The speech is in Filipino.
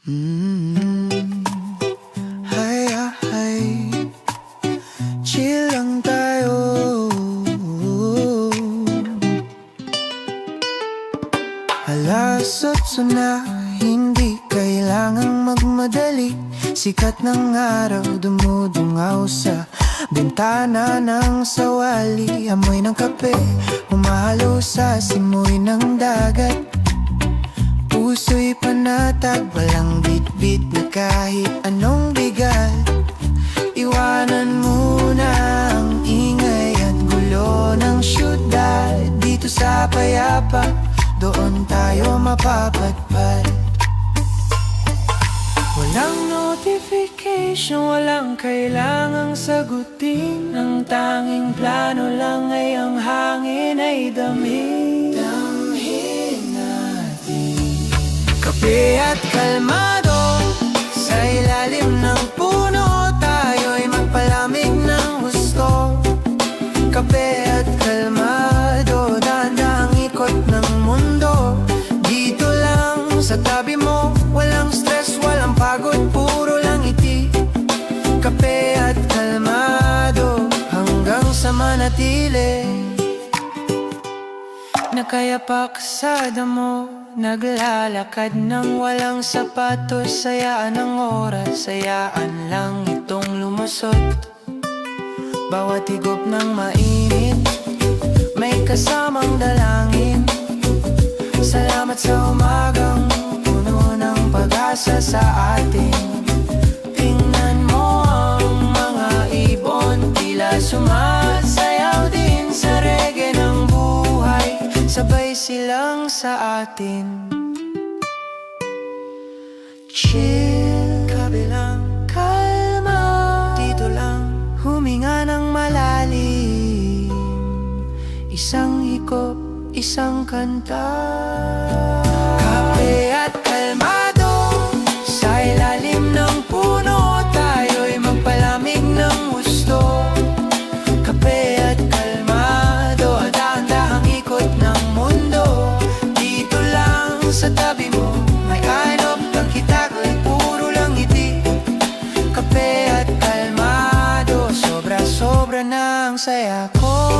Hay, hay, chill lang tayo. Alas 8 na, hindi kailangang magmadali. Sikat ng araw dumudungaw sa bintana ng sawali. Amoy ng kape, humahalo sa simoy ng dagat. Puso'y panatag, walang bit-bit na kahit anong bigat. Iwanan muna ang ingay at gulo ng syudad. Dito sa payapa, doon tayo mapapadpad. Walang notification, walang kailangang sagutin. Ang tanging plano lang ay ang hangin ay damhin. Damhin natin. Kape at kalmado, sa ilalim ng puno tayo'y magpalamig ng gusto. Kape at kalmado, dahan-dahang ikot ng mundo. Dito lang sa tabi mo, walang stress, walang pagod, puro lang ngiti. Kape at kalmado, hanggang sa manatili. Nakayapa sa damo, naglalakad ng walang sapatos. Sayaan ang oras, sayaan lang itong lumusot. Bawat higop ng mainit, may kasamang dalangin. Salamat sa umagang puno ng pag-asa sa atin. Tingnan mo ang mga ibon, tila sumasayaw din sa reggae ng buhay. Sabay silang sa atin. Chill, kabilang kalma. Dito lang, huminga ng malalim. Isang hikop, isang kanta. Kape at kalmado, sa ilalim ng puno tayo'y magpalamig ng gusto. Kape at kalmado, dahan-dahang ikot ng mundo. Dito lang sa tabi mo, may anop kang kitagol, puro lang ngiti. Kape at kalmado, sobra-sobra na ang saya ko.